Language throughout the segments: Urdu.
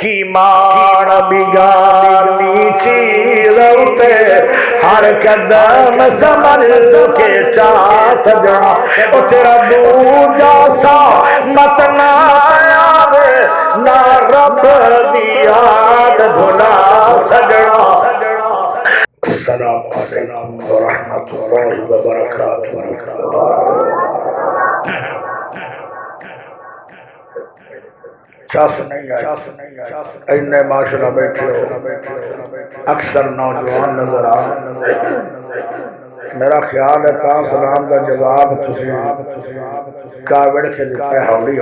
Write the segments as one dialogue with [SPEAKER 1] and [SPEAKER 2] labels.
[SPEAKER 1] کی مان بگانی چیز ہوتے ہر قدم سمجھ کے چاہ سجنا او تیرا دور جاسا مت نہ آوے نہ رب دی یاد بھلا سجنا السلام علیکم ورحمۃ اللہ وبرکاتہ چاس نہیں اینے معاشرہ بیٹھے ہو اکثر نوجوان نظر آ میرا خیال ہے تا سلام دا جواب تسی کاوڑ کے دیتا ہے ہولی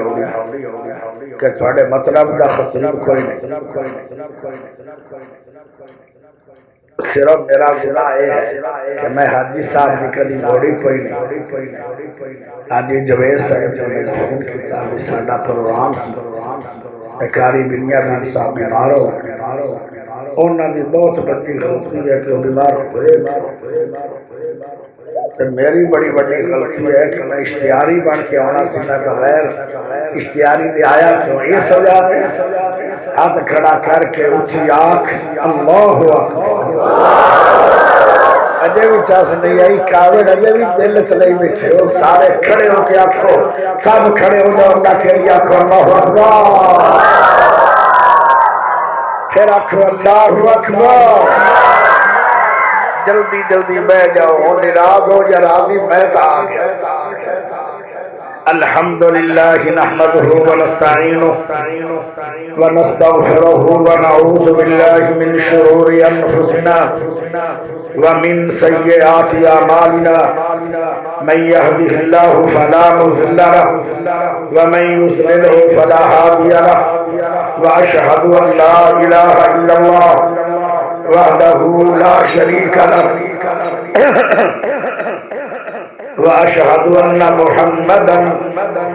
[SPEAKER 1] کہ تھوڑے مطلب دا خطیب کوئی نہیں صرف میرا گناہ ہے کہ میں حاجی صاحب کی کلی بوڑی کوئی نہیں حاجی جوید صاحب جو میں فون کتاب ساڈا پروگرام سی اکاری بنیا بن صاحب بیمار ہو انہاں دی بہت بڑی غلطی ہے کہ وہ بیمار ہوئے تو میری بڑی بڑی غلطی ہے کہ میں اشتہاری بن کے آنا سنا بغیر اشتہاری دے آیا کیوں اس وجہ ہے ہاتھ کھڑا کر کے اونچی آنکھ اللہ اکبر اجے بھی چاس نہیں آئی کاوڑ اجے بھی دل چلے بیٹھے ہو سارے کھڑے ہو کے آنکھو سب کھڑے ہو جاؤ اللہ کے لیے آنکھو اللہ اکبر پھر آنکھو اللہ اکبر جلدی جلدی بہ جاؤ نراض ہو یا راضی میں تا آ گیا الحمدللہ نحمده ونستعینه ونستغفره ونعوذ باللہ من شرور انفسنا ومن سیئات اعمالنا من يهده الله فلا مضل له ومن يضلل فلا هادي له واشهد ان لا اله الا الله وحده لا شريك له وأشهد أن محمدا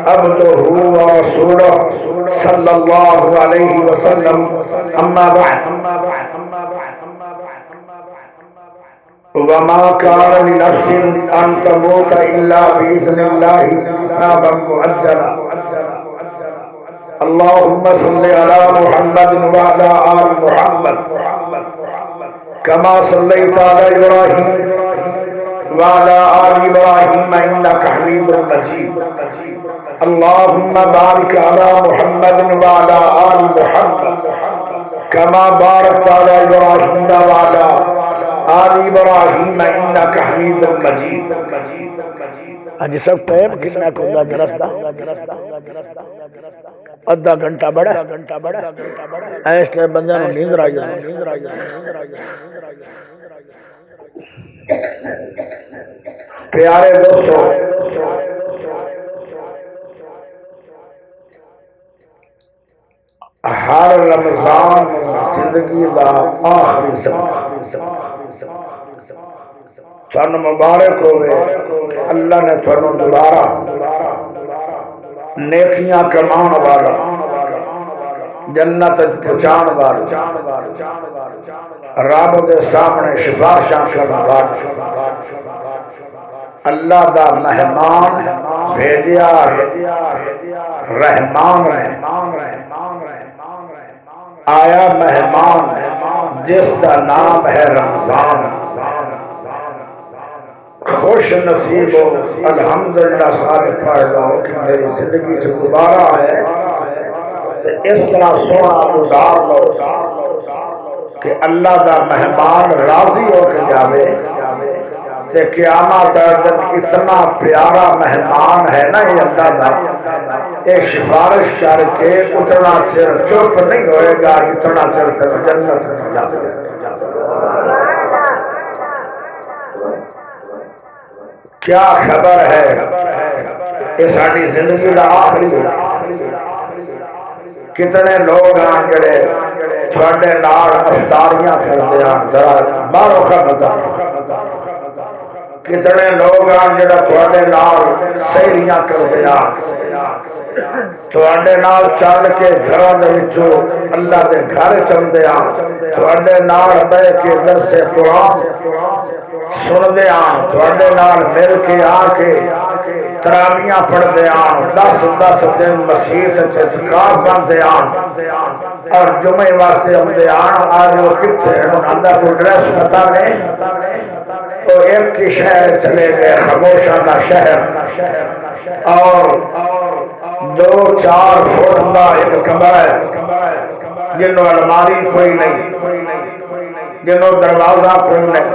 [SPEAKER 1] عبده ورسوله صلى الله عليه وسلم أما بعد وما كان لنفس أن تموت إلا بإذن الله كتابا مؤجلا اللهم صل على محمد وعلى آل محمد كما صليت على إبراهيم وعلى آل إبراهيم إنك حميد مجيد اللهم بارك على محمد وعلى آل محمد كما باركت على إبراهيم وعلى آل إبراهيم إنك حميد مجيد اج سب ٹائم کتنا کھلا درستا ادھا گھنٹہ بڑا ایس ٹائم بندہ نو نیند آ جائے پیارے دوستو ہر رمضان زندگی دا آخری سبق تن مبارک ہوئے اللہ نے تھانوں دوبارہ نیکیاں کمان والا جنت پہنچان والا رب دے سامنے سفارشاں کرن والا اللہ دا مہمان بھیجیا رحمان آیا مہمان جس کا نام ہے رمضان خوش نصیب ہو الحمدللہ سارے پڑھ لو کہ میری زندگی سے دوبارہ آئے اس طرح سونا گزار لو کہ اللہ دا مہمان راضی ہو کے جاوے کہ قیامت دن اتنا پیارا مہمان ہے نا یہ اللہ دا یہ سفارش کر کے اتنا چر چپ نہیں ہوئے گا اتنا چر تک جنت میں جاوے کیا خبر ہے یہ ساری زندگی کا آخری کتنے لوگ ہیں جڑے تھوڑے نال افطاریاں کرتے ہیں ذرا مارو خبر کتنے لوگ ہیں جڑا تھوڑے نال سہریاں کرتے ہیں تھوڑے نال چل کے گھراں دے وچوں اللہ دے گھر چلدے ہیں تھوڑے نال بیٹھ کے درس قرآن سندے ہیں تھوڑے نال مل کے آ کے تراویاں پڑھتے ہیں 10 دن مسجد اعتکاف بنتے ہیں اور جمعے واسطے آمدے آج وہ کتنے انہوں نے کوئی ڈریس پتا نہیں تو ایک کی شہر چلے گئے خاموشہ کا شہر اور 2-4 فٹ کا ایک کمرہ ہے جنہوں الماری کوئی نہیں جنہوں دروازہ کوئی نہیں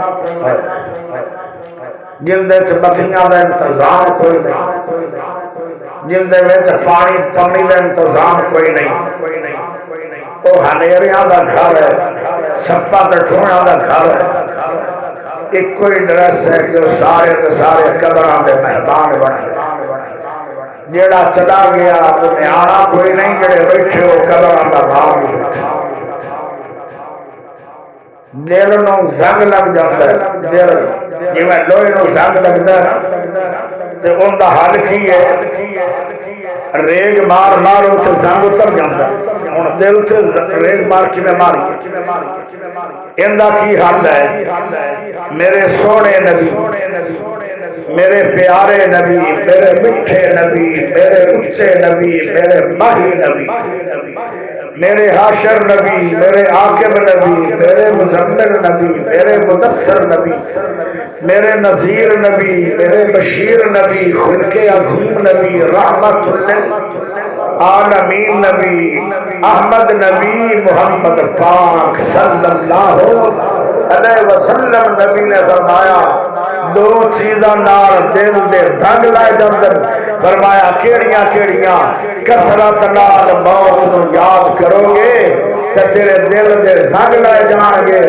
[SPEAKER 1] جن دے بتیاں دا انتظام کوئی نہیں جن دے پانی دا انتظام کوئی نہیں وہ ہنیریاں دا گھر ہے سپا تے ٹھوڑا دا گھر ہے ایک کوئی ڈریس ہے جو سارے کے سارے قبراں دے میدان بنے جیڑا چلا گیا انہیں آنا کوئی نہیں جڑے بیٹھے ہو قبراں دا بھاگ بیٹھے دل نو زنگ لگ جاتا ہے دل جی میں لوہے نو زنگ لگتا ہے تے ان دا حل کی ہے ریگ مار مارو تے زنگ اتر جاتا ہے ہن دل تے ریگ مار کی میں ماری ان دا کی حل ہے میرے سونے نبی میرے پیارے نبی میرے میٹھے نبی میرے اچھے نبی میرے ماہی نبی میرے حاشر نبی میرے عاقب نبی میرے مزمل نبی میرے مدثر نبی میرے نذیر نبی میرے بشیر نبی خلق عظیم نبی رحمت للعالمین نبی احمد نبی محمد پاک صلی اللہ علیہ وسلم نبی نے فرمایا 2 چیزاں نال دل دے زنگ لائے جاندے فرمایا کیڑیاں کیڑیاں کثرت نال موت نو یاد کرو گے تے تیرے دل دے زنگ لائے جان گے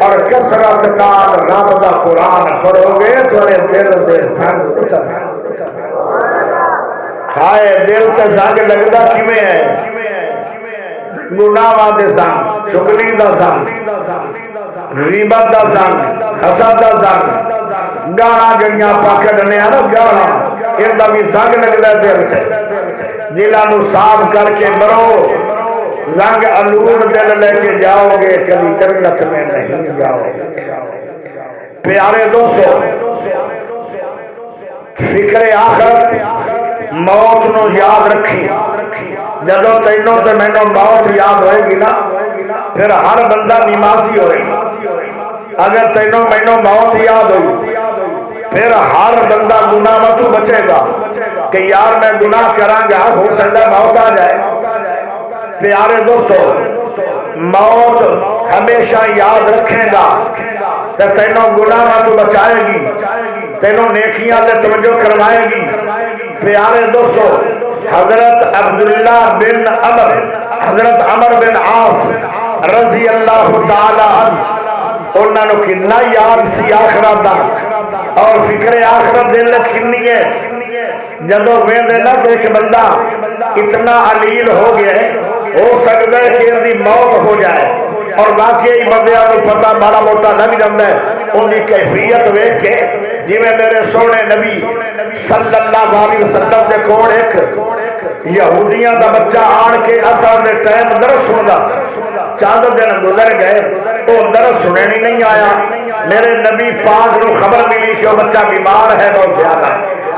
[SPEAKER 1] اور کثرت نال رب دا قرآن پڑھو گے تیرے دل دے زنگ اتر ہائے دل تے زنگ لگدا کیویں ہے گناہاں دے زنگ چغلی دا زنگ غیبت دا زنگ حسد دا زنگ گالاں جڑیاں پکڑنے نا گالاں ان دا بھی زنگ لگدا دل تے دلاں نو صاف کر کے مرو زنگ الور دل لے کے جاؤ گے کبھی جنت میں نہیں جاؤ گے پیارے دوستو فکر آخرت موت نو یاد رکھی جدو تینوں تے مینوں موت یاد ہوئے گی نا پھر ہر بندہ نمازی ہوئے اگر تینوں مینوں موت یاد ہوئی پھر ہر بندہ گناہ تو بچے گا کہ یار میں گناہ کراں گا ہو سکتا موت آ جائے پیارے دوستو موت ہمیشہ یاد رکھے گا تو تینوں گناہ تو بچائے گی تینوں نیکیاں دے توجہ کروائے گی پیارے دوستو حضرت عبداللہ بن عمر حضرت عمر بن عاص رضی اللہ تعالی عنہ انہوں نے کنا یاد سی آخرت دا اور فکر آخرت دل وچ کنی ہے جدو ویندے نا کہ ایک بندہ اتنا علیل ہو گیا ہے ہو سکتا ہے کہ ان کی موت ہو جائے اور واقعی بندے کو پتہ ماڑا موٹا لگ جاتا ہے ان کی کیفیت ویکھ کے جی میں میرے سونے نبی صلی اللہ علیہ وسلم دے کول ایک یہودیاں دا بچہ آن کے اثر دے ٹائم درس سندا چند دن گزر گئے وہ درس سننے نہیں آیا میرے نبی پاک نو خبر ملی کہ وہ بچہ بیمار ہے بہت زیادہ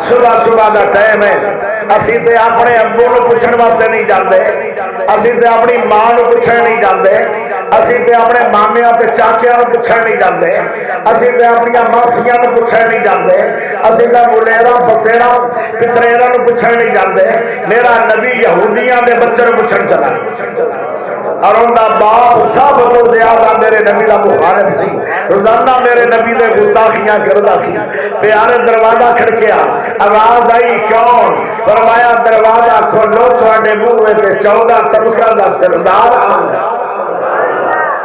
[SPEAKER 1] صبح صبح دا ٹائم ہے اسی تے اپنے ابو نو پوچھن واسطے نہیں جاندے اسی تے اپنی ماں نو پوچھن نہیں جاندے اسی تے اپنے مامیاں تے چاچیاں نو پوچھن نہیں جاندے اسی تے اپنی ماسیاں نو پوچھن نہیں جاندے اسی تے ملیرا بسیرا پتریرا نو پوچھن نہیں جاندے میرا نبی یہودیاں دے بچے نو پوچھن چلا اور ان دا باپ سب تو زیادہ میرے نبی دا مخالف سی روزانہ میرے نبی دے گستاخیاں کردا سی پیارے دروازہ کھڑکیا آواز آئی کون فرمایا دروازہ کھولو تواڈے منہ تے 14 طبقہ دا سردار آ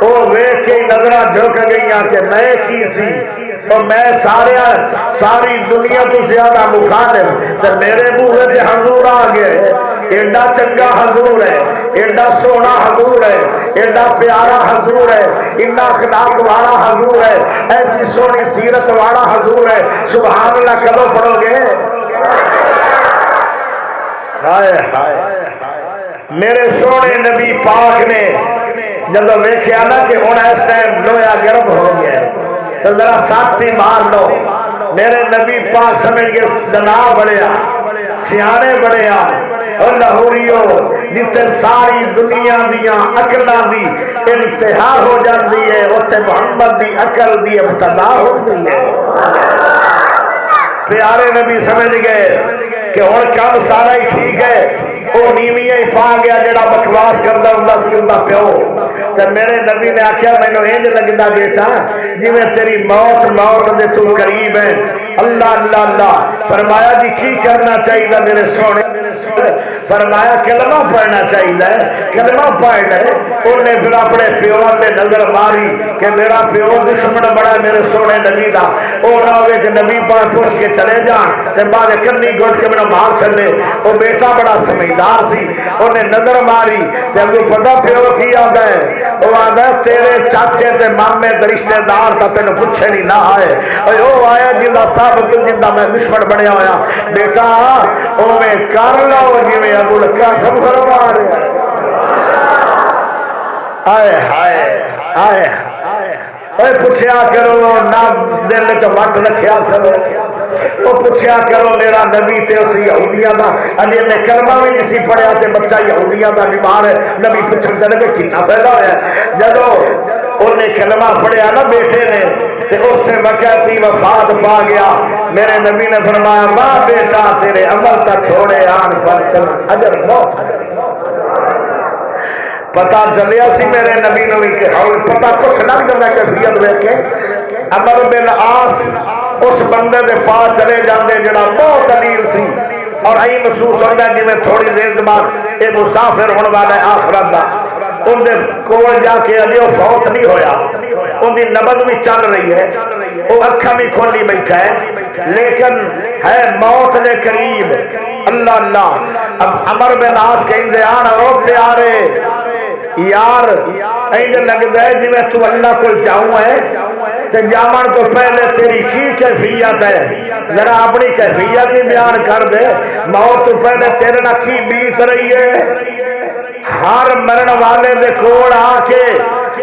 [SPEAKER 1] او ویکھ کے نظراں جھک گئیاں کہ میں کی سی تو میں ساری دنیا تو زیادہ مخالف تے میرے منہ تے حضور آ گئے ایڈا چنگا حضور ہے ایڈا سونا حضور ہے ایڈا پیارا حضور ہے اتنا اخلاق والا حضور ہے ایسی سونی سیرت والا حضور ہے سبحان اللہ کدو پڑھو گے ہائے ہائے میرے سونے نبی پاک نے جب ویکھیا نا کہ ہن اس ٹائم لویا گرم ہو گیا تو ذرا ساتھی مار لو میرے نبی پاک سمجھ کے جناب بڑھیا سیانے بڑھیا اور لاہوریو جتے ساری دنیا دیا عقلاں دی انتہا ہو جاندی ہے اتنے محمد دی عقل دی ابتدا ہوتی ہے پیارے نبی سمجھ گئے کہ ہن کام سارا ہی ٹھیک ہے وہ نیویاں ہی پا گیا جڑا بکواس کردا ہوندا سی اوندا پیو تے میرے نبی نے آکھیا مینوں انج لگدا بیٹا جویں تیری موت دے تو قریب ہے اللہ اللہ اللہ فرمایا جی کی کرنا چاہیے میرے سونے فرمایا کلمہ پڑھنا چاہیے کلمہ پڑھ لے انہیں پھر اپنے پیو نے نظر ماری کہ میرا پیو دشمن بڑا ہے میرے سونے نبی دا اور نہ ہوئے کہ نبی پاک پوچھ کے چلے جان تے بعد کنی گھٹ کے میرا مار چلے وہ بیٹا بڑا سمجھدار سی انہیں نظر ماری تے ابھی پتہ پیو کی آدھا ہے وہ آدھا ہے تیرے چاچے تے مامے تے رشتہ دار تا تینوں پوچھے نہیں نہ آئے او آیا جندا صاحب جندا میں دشمن بنیا ہویا بیٹا اوے کر لو جویں ابو القاسم فرما رہے آئے ہائے آئے اوے پوچھیا کرو نہ دل وچ وٹ رکھیا کرو او پوچھیا کرو میرا نبی تے اسی یہودیاں دا اجے میں کلمہ بھی نہیں سی پڑھیا تے بچہ یہودیاں دا بیمار ہے نبی پوچھن تے لگے کتنا فائدہ ہویا جدوں انہیں کلمہ پڑھیا نا بیٹے نے تے اس سے وقت ہی وفات پا گیا میرے نبی نے فرمایا ماں بیٹا تیرے عمل تا چھوڑے آن پر چل اجر موت پتا چلیا سی میرے نبی نبی کے اور پتا کچھ لگ جاتا کیفیت دیکھ کے عمر بن عاص اس بندے دے پاس چلے جاندے جڑا بہت علیل سی اور ای محسوس ہوتا ہے جی تھوڑی دیر بعد یہ مسافر ہونے والا ہے آخرت دا ان دے کول جا کے ابھی وہ فوت نہیں ہویا ان دی نبض بھی چل رہی ہے وہ اکھا بھی کھولی بیٹھا ہے لیکن ہے موت دے قریب اللہ اللہ اب عمر بن عاص کہیں آنا او پیارے یار اینج لگتا ہے جی میں تو اللہ کو جاؤں ہے تو جاون تو پہلے تیری کی کیفیت ہے ذرا اپنی کیفیت ہی بیان کر دے موت تو پہلے تیرے نہ کی بیت رہی ہے ہر مرن والے دے کوڑ آ کے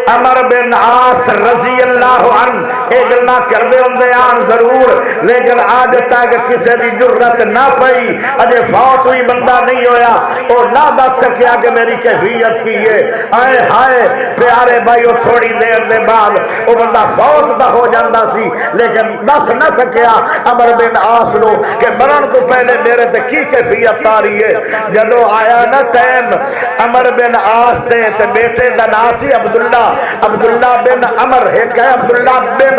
[SPEAKER 1] عمر بن عاص رضی اللہ عنہ ایک گلا کردے ہوندے آن ضرور لیکن آج تک کسی دی جرت نہ پئی اجے فوت ہوئی بندہ نہیں ہویا اور نہ دس سکیا کہ میری کیفیت کی ہے آئے ہائے پیارے بھائیو تھوڑی دیر دے بعد وہ بندہ فوت دا ہو جاندہ سی لیکن دس نہ سکیا عمر بن عاص نو کہ مرن تو پہلے میرے تے کی کیفیت تاری ہے جدو آیا نا ٹائم عمر بن عاص تے بیٹے دا ناسی عبداللہ بن عمر ایک ہے عبداللہ بن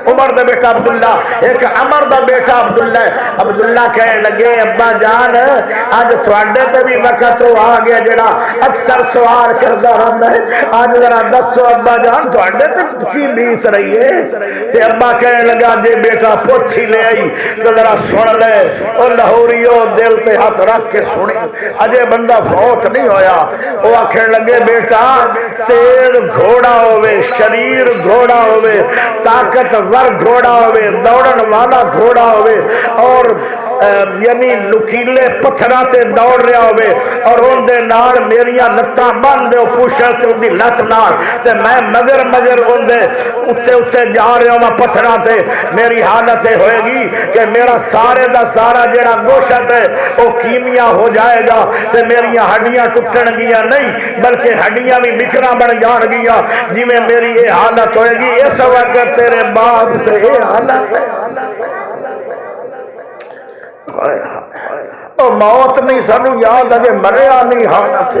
[SPEAKER 1] عمر دا بیٹا عبداللہ ایک عمر دا بیٹا عبداللہ کہنے لگے ابا جان آج تھوڑے تے بھی وقت ہو آ گیا جڑا اکثر سوال کردہ رہتا ہے آج ذرا دسو ابا جان تھوڑے تے کی بیت رہی ہے تے ابا کہنے لگا جے بیٹا پوچھ ہی لے آئی تو ذرا سن لے اور لاہوریو دل تے ہاتھ رکھ کے سنی اجے بندہ فوت نہیں ہویا وہ آکھنے لگے بیٹا تیز گھوڑا ہوئے شریر گھوڑا ہوئے طاقتور گھوڑا ہوئے دوڑن والا گھوڑا ہوئے اور یعنی نکیلے پتھراں تے دوڑ رہا ہوئے اور ان دے نال میریاں لتاں بن دے پوچھا تے ان دی لت نال تے میں مگر ان دے اتے جا رہا ہوں پتھراں تے میری حالت ہوئے گی کہ میرا سارے دا سارا جڑا گوشت ہے وہ کیمیا ہو جائے گا تے میریاں ہڈیاں ٹوٹن گیا نہیں بلکہ ہڈیاں بھی نکراں بن جان گیا جی میں میری یہ حالت ہوئے گی اس وقت تیرے باپ تے یہ حالت ہے تو موت نہیں سانو یاد ہے مریا نہیں حالت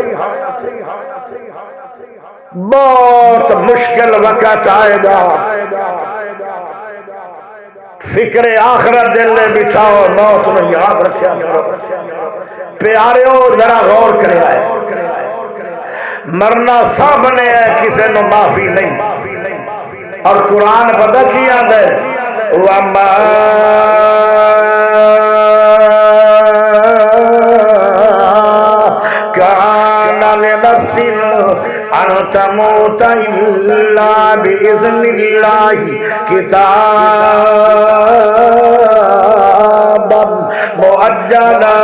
[SPEAKER 1] بہت مشکل وقت آئے گا فکر آخرت دل میں بٹھاؤ موت میں یاد رکھیا پیاریو ذرا غور کرے آئے مرنا سب نے ہے کسی نے معافی نہیں اور قرآن پتہ کیا ہے وَمَا كَانَ لِنَفْسٍ أَن تَمُوتَ إِلَّا بِإِذْنِ اللَّهِ كِتَابًا مُؤَجَّلًا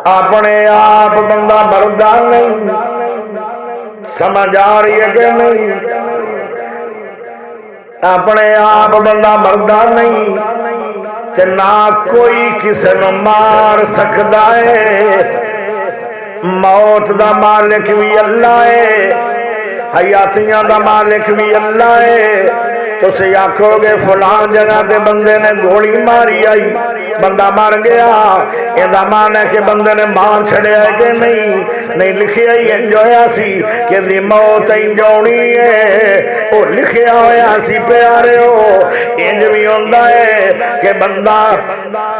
[SPEAKER 1] اپنے آپ بندہ مردہ نہیں سمجھ آ رہی ہے کہ نہیں؟ اپنے آپ بندہ مردہ نہیں تے نہ کوئی کسی نو مار سکتا ہے۔ موت دا مالک بھی اللہ ہے، حیاتیاں دا مالک بھی اللہ ہے۔ تسی آکھو گے فلان جگہ تے بندے نے گولی ماری آئی، بندہ مر گیا، یہ معنی ہے کہ بندے نے مار چھڑیا ہے کہ نہیں لکھیا ہی انجویا سی کہ دی موت انجونی ہے، وہ لکھیا ہویا سی پیارے ہو۔ انج بھی ہوندہ ہے کہ بندہ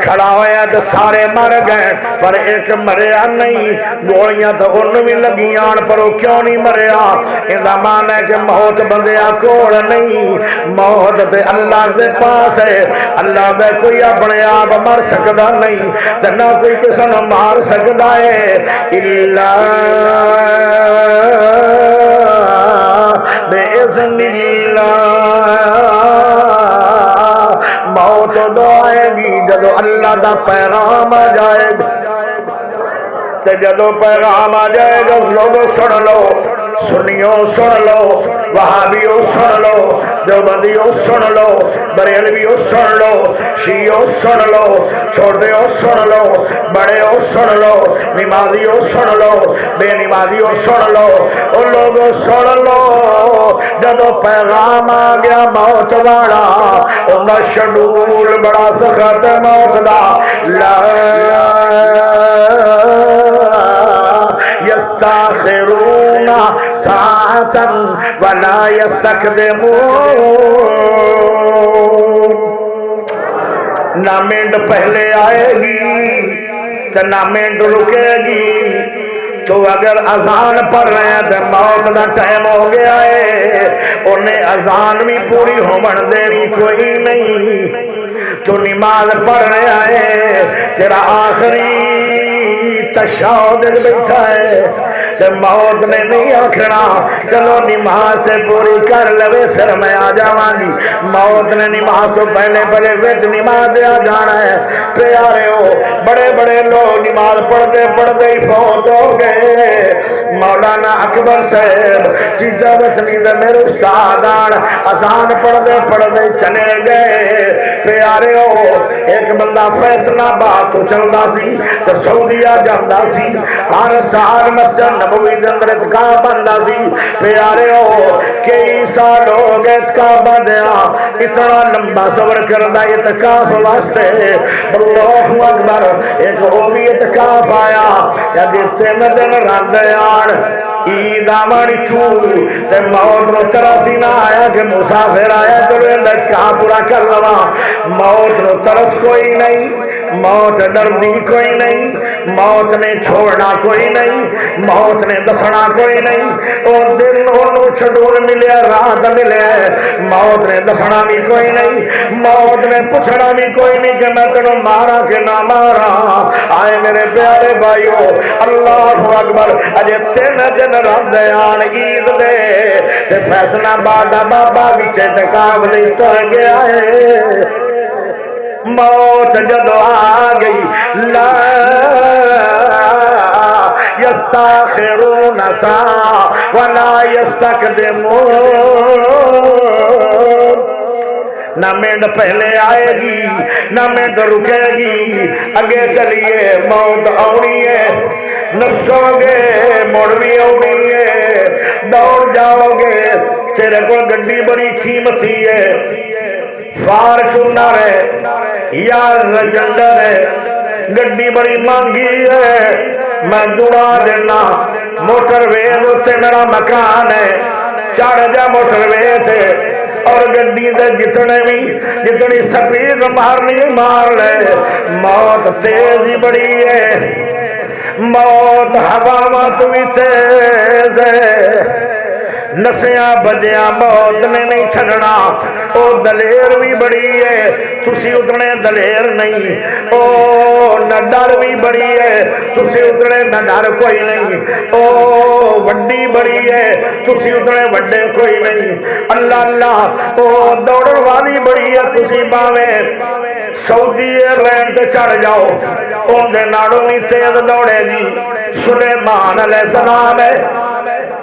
[SPEAKER 1] کھڑا ہویا تو سارے مر گئے پر ایک مریا نہیں، گولیاں تو ان بھی لگیاں پر وہ کیوں نہیں مریا؟ یہ معنی ہے کہ موت بندیا کوڑ نہیں، موت تے اللہ دے پاس ہے۔ اللہ دے کوئی اپنے آپ مر سکتا نہیں تے نہ کوئی کسی نو مار سکتا ہے الا بِإِذْنِ اللہ۔ موت دو آئے گی جدو اللہ دا پیغام آ جائے گا، تے جدو پیغام آ جائے گا لوگوں سن لو، سنیوں سن لو، وہابیوں سن لو، دیوبندیوں سن لو، بریلویوں سن لو، شیعوں سن لو، چھوٹیوں سن لو، بڑےوں سن لو، نمازیوں سن لو، بے نمازیوں سن لو، ان لوگوں سن لو۔ جدو پیغام آ گیا موت والا، انہا شڈول بڑا سخت موت دا، لا يستاخرون ساعة ولا يستقدمون۔ نہ منٹ پہلے آئے گی تو نہ منٹ رکے گی۔ تو اگر اذان پڑھ رہے ہیں تو موت کا ٹائم ہو گیا ہے، انہیں اذان بھی پوری ہومن دینی کوئی نہیں۔ تو نماز پڑھ رہے ہیں، تیرا آخری تشہد بیٹھا ہے تے موت نے نہیں آکھنا چلو نماز سے پوری کر لوے پھر میں آ جاواں گی۔ موت نے نماز تو پہلے وچ نماز دے آ جانا ہے۔ پیارے ہو بڑے بڑے لوگ نماز پڑھتے پڑھتے ہی فوت ہو گئے۔ مولانا اکبر صاحب چیزا وطنی دے میرے استادان اذان پڑھتے پڑھتے چلے گئے۔ پیارے ہو ایک بندہ فیصلہ آباد تو چلتا سی تو سعودیہ جاندا سی، ہر سال مسجد نبوی دے اندر اعتکاف بندا سی۔ پیارے ہو کئی سال ہو گئے اعتکاف بندیا، اتنا لمبا سفر کردا اعتکاف واسطے۔ اللہ اکبر ایک وہ بھی اعتکاف آیا یا تین دن رہندیان عید آمانی چور تے موت نو ترس ہی نہ آیا کہ مسافر آیا چلو اعتکاف پورا کر لوا۔ موت نو ترس کوئی نہیں، موت ڈردی کوئی نہیں، موت نے چھوڑنا کوئی نہیں، موت نے دسنا کوئی نہیں۔ اور دن انہوں شڈول ملے رات ملے، موت نے دسنا بھی کوئی نہیں، موت نے پوچھنا بھی کوئی نہیں کہ میں تینوں مارا کہ نہ مارا۔ آئے میرے پیارے بھائیو اللہ اکبر، اجے 3 دن رمضان عید دے تے فیصلہ آباد بابا وچ اعتکاف دے تر گیا ہے۔ موت جدو آ گئی لا يستاخرون ساعة ولا يستقدمون۔ نہ منٹ پہلے آئے گی نہ منٹ رکے گی، اگے چلیے موت آنی ہے، نسو گے مڑ بھی آنی ہے، دوڑ جاؤ گے تیرے کو گڈی بڑی قیمتی ہے، فارچونر ہے یا رجنڈر ہے، گڈی بڑی مانگی ہے، میں جڑا دینا موٹر وے تے میرا مکان ہے، چڑھ جا موٹر وے تے اور گڈی دے جتنی سپیڈ مارنی مار لے۔ موت تیزی بڑی ہے، موت ہوا تو بھی تیز ہے، نسیاں بجیاں موت نے نہیں چھڑنا۔ او دلیر بھی بڑی ہے، تسی اتنے دلیر نہیں۔ او نہ ڈر بھی بڑی ہے، تسی اتنے نہ ڈر کوئی نہیں۔ او وڈی بڑی ہے، تسی اتنے وڈے کوئی نہیں۔ اللہ اللہ او دوڑ والی بڑی ہے، تسی باویں سعودی ایئرلائن تے چڑھ جاؤ ان دے ناڑوں بھی تیز دوڑے گی۔ سلیمان علیہ السلام ہے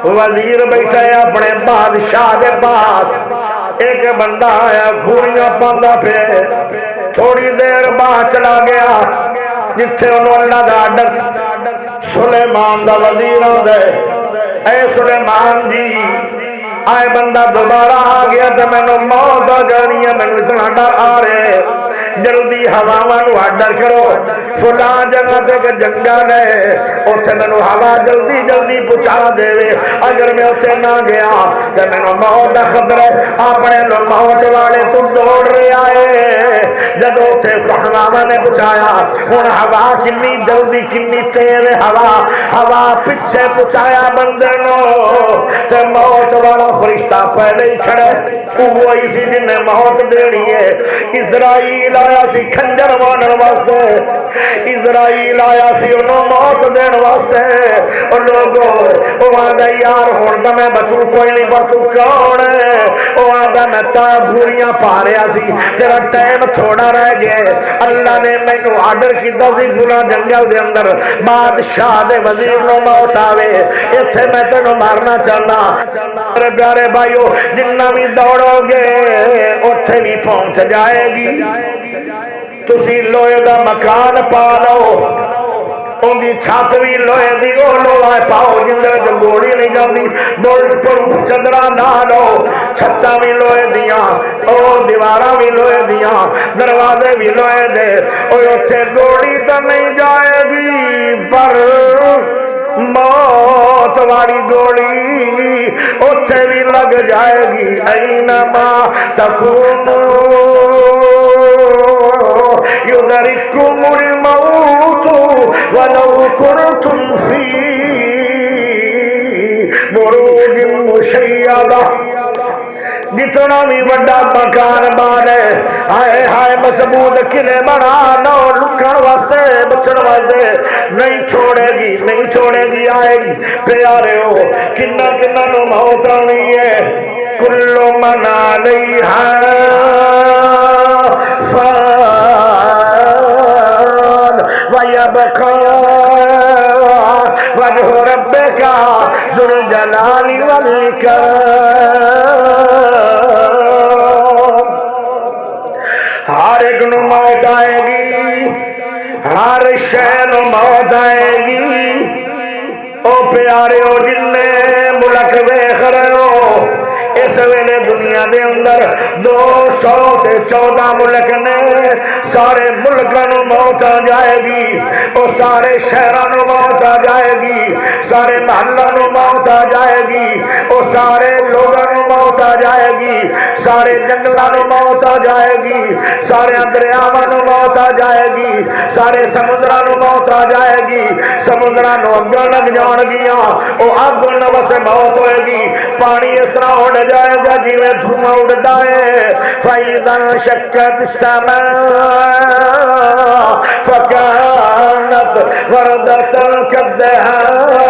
[SPEAKER 1] وزیر بیٹھا ہے اپنے بادشاہ دے پاس، ایک بندہ آیا گھوڑیاں پاندا پہ، تھوڑی دیر بعد چلا گیا جتھے انہوں اللہ دا آڈر سلیمان دا وزیر آدھے، اے سلیمان جی آئے بندہ دوبارہ آ گیا تو میں نے موت آ جانی ہے، میں نے اتنا ڈر آ رہے، جلدی ہواواں نو آڈر کرو فلاں جگہ تے کہ جنگل ہے اوتھے مینوں ہوا جلدی جلدی پہنچا دے، اگر میں اوتھے نہ گیا تے مینوں موت دا خطرہ ہے، اپنے لو موت والے تو دوڑ رہا ہے، جب اوتھے ہواواں نے پہنچایا ہن ہوا کنی جلدی کنی تیز ہوا پیچھے پہنچایا بندے نو تے موت والا فرشتہ پہلے ہی کھڑا وہی سی جن نے موت دینی ہے، اسرائیل آیا سی کھنجر مارن واسطے، اسرائیل آیا سی انہوں موت دین واسطے، اور لوگوں وہ آدھا یار ہون دا میں بچوں کوئی نہیں پر تو کون ہے، وہ آدھا میں تا گھوڑیاں پا رہا سی تیرا ٹائم تھوڑا رہ گئے، اللہ نے میں نو آرڈر کیتا سی پورا جنگل دے اندر بادشاہ دے وزیر نو موت آوے، ایتھے میں تینوں مارنا چاہنا، میرے پیارے بھائیو جنہ بھی دوڑو گے اوتھے بھی پہنچ جائے گی، تسی لوہے دا مکان پا لو ان دی چھت بھی لوہے دی وہ لوہے پاؤ جندے جنگوڑی نہیں جاندی، بولٹ پروف چدرا نہ لو، چھتاں بھی لوہے دیاں او دیواراں بھی لوہے دیاں دروازے بھی لوہے دے، او اوتھے گوڑی تو نہیں جائے گی پر موت والی گولی اوتھے بھی لگ جائے گی، اینما تکونو یدرککم الموت ولو کنتم فی بروج مشیدہ، جتنا بھی بڑا مکان بانے ہائے ہائے مضبوط قلعے بنا لو لکڑ واسطے بچڑ واسطے نہیں چھوڑے گی آئے گی، پیارے ہو کنہ کنہ نو موت آنی ہے، کل من علیہا فان ویبقا وجہ ربک ذو الجلال والاکرام، ہر ایک نو موت آئے گی، ہر شے نو موت آئے گی، او پیارے ہو جن ملک ویکھ رہے ہو اس ویلے دنیا دے اندر 214 ملک نے، سارے ملکاں نو موت آ جائے گی، او سارے شہراں نو موت آ جائے گی، سارے محلہ نو موت آ جائے گی، او سارے لوگاں نو موت آ جائے گی، سارے جنگلاں نو موت آ جائے گی، سارے دریاواں نو موت آ جائے گی، سارے سمندراں نو موت آ جائے گی، سمندراں نو اگاں لگ جان گیاں، او اگ نو واسطے موت ہوئے گی، پانی اس طرح اڑ جائے گا جی میں دھواں اڑتا ہے، فَإِذَا انشَقَّتِ السَّمَاءُ فَكَانَتْ وَرْدَةً كَالدِّهَانِ،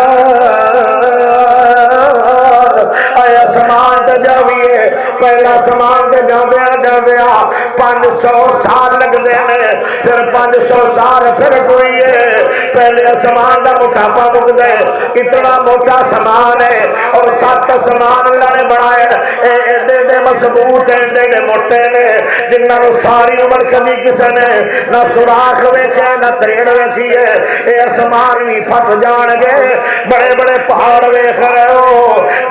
[SPEAKER 1] اے آسمان تے جاویے، پہلا آسمان تے جاندیا 500 سال لگ دے نے، پھر 500 سال پھر کوئیے، پہلے آسمان دا موٹاپا مک دے، اتنا موٹا آسمان ہے، اور 7 آسمان اللہ نے بنائے، ایڈے مضبوط ہیں، ایڈے موٹے نے، جنہاں نو ساری عمر کبھی کسی نے نہ سوراخ ویکھے نہ تریڑ ویکھی ہے، اے آسمان بھی پھٹ جان گے، بڑے بڑے پہاڑ ویکھ رہے ہو،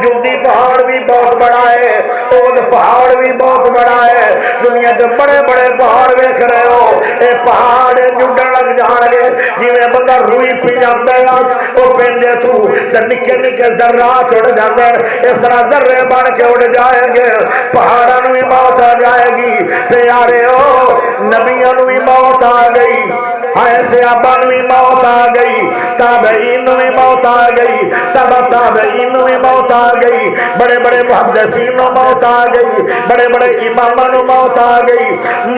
[SPEAKER 1] جودی پہاڑ بھی بہت بڑا ہے، اود پہاڑ بھی بہت بڑا ہے، دنیا کے بڑے بڑے پہاڑ ویکھ رہے ہو، اے پہاڑ جڑن لگ جان گے، جی میں بندہ روئی پی جاتا ہے وہ پینڈے تو نکے نکے ذرات اڑ جاتے ہیں، اس طرح ذرے بن کے اڑ جائیں گے، پہاڑوں بھی موت آ جائے گی، پیارے ہو نبیوں بھی موت آ گئی، صحابہ بھی موت آ گئی، تابعین بھی موت آ گئی، تابعین بھی موت آ گئی، بڑے بڑے محدثین نو موت آ گئی، بڑے بڑے اماموں نو موت آ گئی،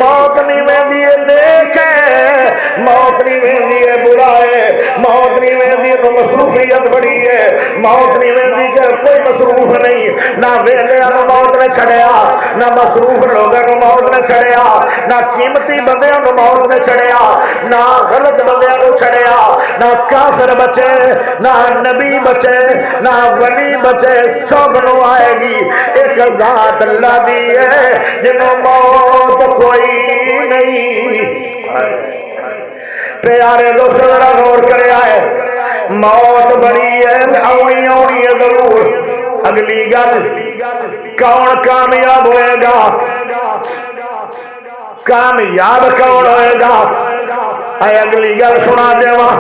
[SPEAKER 1] موت نہیں ویندی ہے نیک ہے، موت نہیں ویندی ہے برا ہے، موت نہیں ویندی تو مصروفیت بڑی ہے، موت نہیں ویندی کہ کوئی مصروف نہیں، نہ ویلیاں نو موت نے چھڑیا، نہ مصروف لوگوں نو موت نے چھڑیا، نہ قیمتی بندیاں نو موت نے چھڑیا، نہ غلط بندیاں نو چھڑیا، نہ کافر بچے نہ نبی بچے نہ ولی بچے، سب نو آئے گی۔ ایک ذات اللہ دی ہے جنہوں موت کوئی نہیں۔ پیارے دوست ذرا غور کرے آئے، موت بڑی ہے آنی آنی ہے ضرور۔ اگلی گل کون کامیاب ہوئے گا؟ کامیاب کون ہوئے گا؟ اے اگلی گل سنا دیوا،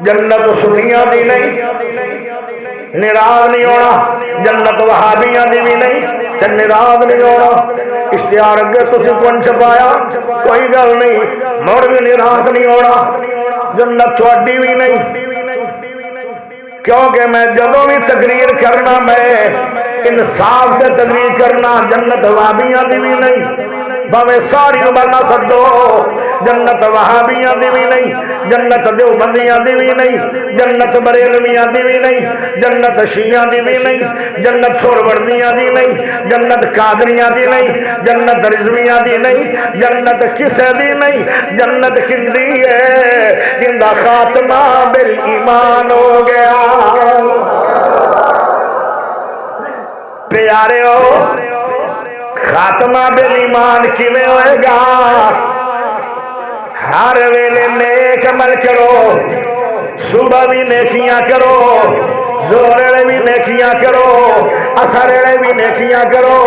[SPEAKER 1] جنت سنیاں دی نہیں، ناراض نہیں ہونا، جنت وہابیاں دی بھی نہیں تے ناراض نہیں ہونا۔ اشتہار اگے تسی کون چھپایا؟ کوئی گل نہیں، مڑ بھی ناراض نہیں ہونا، جنت تھوڑی بھی نہیں، کیونکہ میں جدوں بھی تقریر کرنا میں انصاف سے تقریر کرنا، جنت وہابیاں دی بھی نہیں، بھاوے ساری عمر نہ سکو، جنت وہابیاں دی بھی نہیں، جنت دیوبندیاں دی بھی نہیں، جنت بریلویاں دی بھی نہیں، جنت شیعہ دی بھی نہیں، جنت سہروردیاں دی نہیں، جنت قادریاں دی نہیں، جنت رضویاں دی نہیں، جنت کسے دی نہیں، جنت کندی ہے جندہ خاتمہ بالایمان ہو گیا۔ پیارے ہو، خاتمہ بالایمان کیویں ہوئے گا؟ ہر ویلے نیک عمل کرو، صبح بھی نیکیاں کرو، زہر بھی نیکیاں کرو، عصر بھی نیکیاں کرو،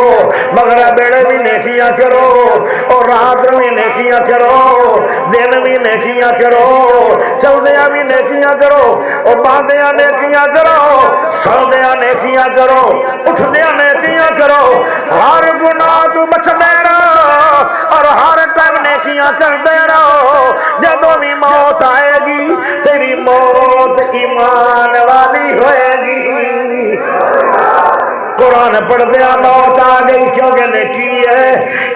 [SPEAKER 1] مغرب بھی نیکیاں کرو، اور رات بھی نیکیاں کرو، دن بھی نیکیاں کرو، چلدیاں بھی نیکیاں کرو، اور باندیاں نیکیاں کرو، سودیاں نیکیاں کرو، اٹھدیاں نیکیاں کرو، ہر گناہ تو بچدے رہو اور ہر ٹائم نیکیاں کردے رہو۔ جدوں بھی موت آئے گی تیری موت ایمان والی ہوئے گی۔ قرآن پڑھ دیا موت آ گئی کیونکہ نیکی ہے،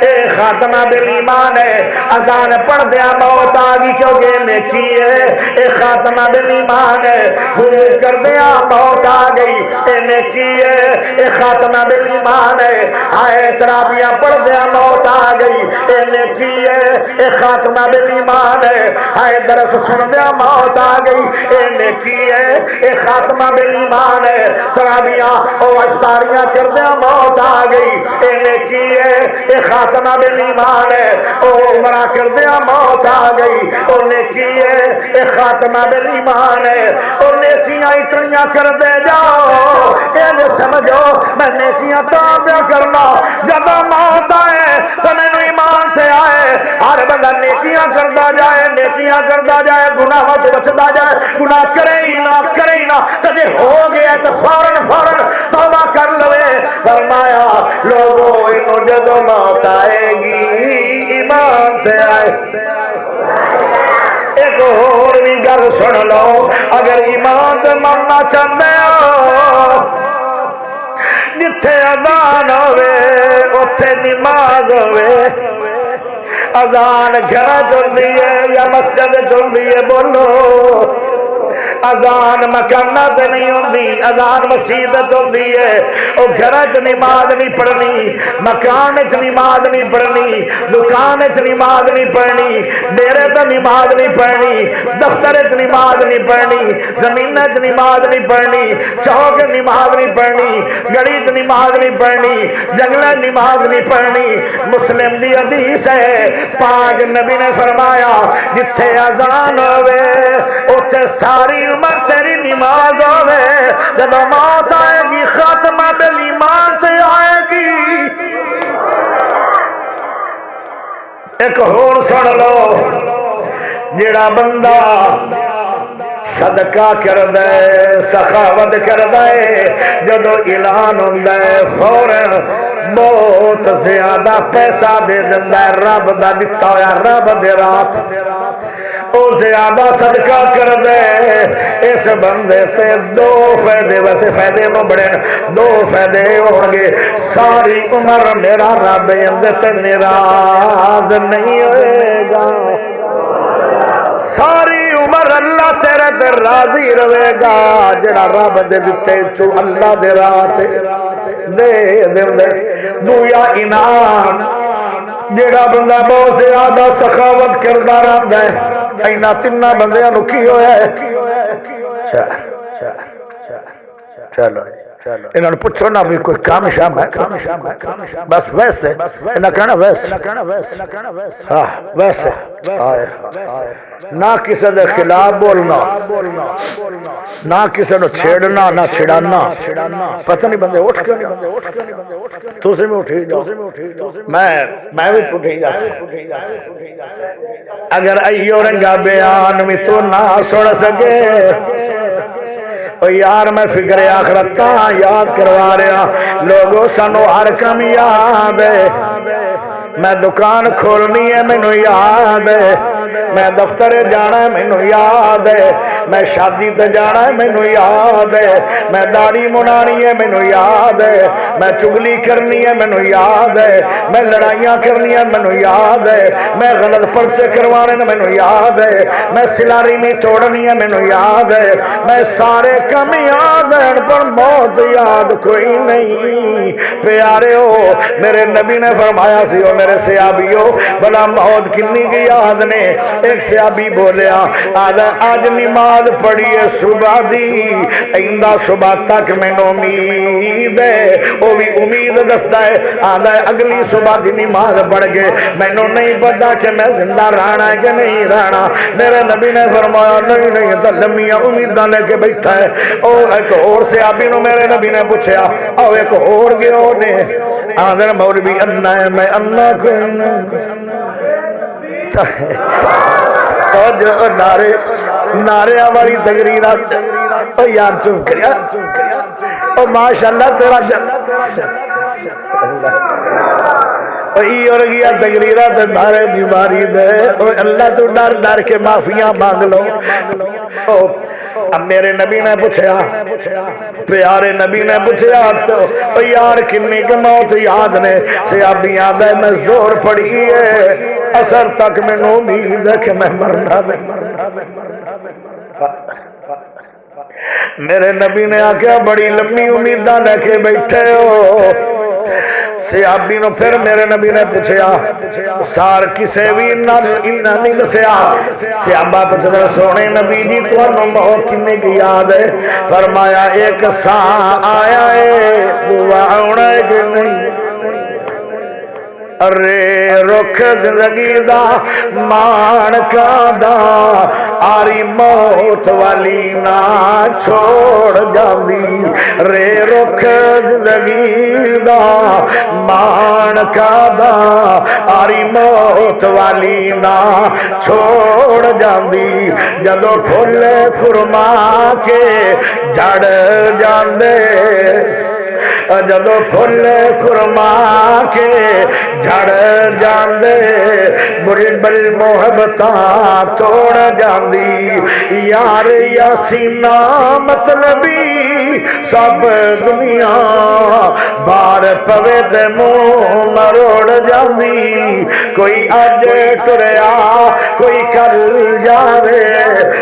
[SPEAKER 1] اے خاتمہ بالایمان ہے۔ اذان پڑھ دیا موت آ گئی کیونکہ نیکی ہے، اے خاتمہ بالایمان ہے۔ حضور کر دیا موت آ گئی، اے نیکی ہے، اے خاتمہ بالایمان ہے۔ آئے تراویح پڑھ دیا موت آ گئی، اے نیکی ہے، اے خاتمہ بالایمان ہے۔ آئے درس سن دیا موت آ گئی، اے نیکی ہے، اے خاتمہ بالایمان ہے۔ تراویح او افطاریاں کر دیا موت آ گئی، اے نیکی ہے، اے خاتمہ بالایمان ہے۔ او عمرہ کر دیا موت آ گئی، او نیکی ہے، اے خاتمہ بالایمان ہے۔ او نیکیاں اتنیاں کر دے جاؤ، اے نہ سمجھو میں نیکیاں تابع کرنا، جب موت آئے تو میں ایمان سے آئے۔ ہر بندہ نیکیاں کرتا جائے، نیکیاں کرتا جائے، گناہ تو بچتا جائے، گناہ کرے ہی نہ تو جے ہو گیا تو فوراً توبہ کر لوے۔ فرمایا لوگوں انہوں جدو موت آئے گی ایمان سے آئے۔ ایک اور بھی گل سن لو، اگر ایمان سے مرنا چاہتے ہو، جتھے اذان ہوئے اتھے نماز ہوئے۔ اذان گھر چلتی ہے یا مسجد چلتی ہے؟ بولو، اذان مکانہ تے نہیں ہوندی، اذان مسجد ہوندی ہے۔ او گھر وچ نماز نہیں پڑھنی، مکان وچ نماز نہیں پڑھنی، دکان وچ نماز نہیں پڑھنی، ڈیرے تے نماز نہیں پڑھنی، دفتر وچ نماز نہیں پڑھنی، زمین وچ نماز نہیں پڑھنی، چوک نماز نہیں پڑھنی، گلی وچ نماز نہیں پڑھنی، جنگل نماز نہیں پڑھنی۔ مسلم دی حدیث ہے، پاک نبی نے فرمایا جتھے اذان ہوئے اتھے ساری عمر تیری نماز ہوئے۔ جب موت آئے گی خاتمہ بالایمان سے آئے گی۔ ایک اور سن لو، جڑا بندہ صدقہ کردہ ہے، سخاوت کردہ ہے، جدو اعلان ہوندہ ہے فوراً بہت زیادہ پیسہ دے دندہ ہے، رب دا دتا ہویا رب دے رات، او زیادہ صدقہ کردہ ہے۔ اس بندے سے دو فائدے، ویسے فائدے نو بڑے دو فائدے ہونگے، ساری عمر میرا رب اندت ناراض نہیں ہوئے گا، ساری عمر اللہ تیرے تے راضی رہے گا۔ جڑا رب دے دتے چو اللہ دے راہ دے دے دویا انعام، جڑا بندہ بہت زیادہ سخاوت کرتا رہتا ہے، اینا تنہ بندیاں نو کی ہویا ہے چلو انہوں نے پوچھو نہ بھی کوئی کام شام ہے بس ویسے انہوں کہنا ویسے ہاں ویسے نہ کسی دے خلاف بولنا نہ کسی نو چھیڑنا نہ چھڑانا پتہ نہیں بندے اٹھ کیوں نہیں تو سے میں اٹھی جاؤ میں بھی اٹھی جا اگر ایو رنگا بیان میں تو نہ سوڑ سکے او یار میں فکر آخرت یاد کروا رہا لوگوں سانو ہر کم یاد ہے میں دکان کھولنی ہے مینوں یاد ہے میں دفتر جانا ہے مینوں یاد ہے میں شادی تے جانا ہے مینوں یاد ہے میں داڑھی منانی ہے مینوں یاد ہے میں چگلی کرنی ہے مینوں یاد ہے میں لڑائیاں کرنی ہے مینوں یاد ہے میں غلط پرچے کروانے نے مینوں یاد ہے میں سلاری نہیں توڑنی ہے مینوں یاد ہے میں سارے کم یاد ہیں پر موت یاد کوئی نہیں پیارے ہو میرے نبی نے فرمایا سی ہو میرے صحابیوں بلا موت کنی کی یاد نے ایک صحابی بولیا آج نماز پڑھیے صبح دی ایندہ صبح تک میں امید ہے وہ بھی امید دستا ہے آدھا اگلی صبح دی نماز پڑھ کے میں نہیں پتا کہ میں زندہ رہنا ہے کہ نہیں رہنا میرے نبی نے فرمایا نہیں تو لمیاں امیداں لے کے بیٹھا ہے او ایک اور صحابی نو میرے نبی نے پوچھا او ایک اور گیا نے آدھر مولوی انا ہے میں انا کوئی تو جو نعرے والی تقریرات او یار چپ کریا او ماشاءاللہ تیرا ای اور گیا تقریرات نعرے بیماری دے او اللہ تو ڈر ڈر کے معافیاں مانگ لو اب میرے نبی نے پوچھا پیارے نبی نے پوچھا تو یار کنی کے موت یاد نے صحابیاں دے میں زور پڑی ہے اثر تک میں نو امید ہے کہ میں مرنا میرے نبی نے آکھیا بڑی لمبی امیداں لے کے بیٹھے ہو صحابی نو پھر میرے نبی نے پوچھا سار کسے بھی انہاں نہیں دسیا صحابہ پوچھتے سونے نبی جی تمہیں موت کنے کی یاد ہے فرمایا ایک ساں آیا ہے وہ آنا ہے کہ نہیں ارے رخ زندگی دا مان کا دا آری موت والی نہ چھوڑ جاندی رے رخ زندگی دا مان کا دا آری موت والی نہ چھوڑ جاندی جدو پھول خرما کے جڑ جاندے جدو پھول خرما کے جھڑ جاندے بڑی بڑی محبتاں توڑ جاندی یار یاسینہ مطلبی سب دنیا بار پوے تے منہ مروڑ جاندی کوئی اج ٹریا کوئی کل جاوے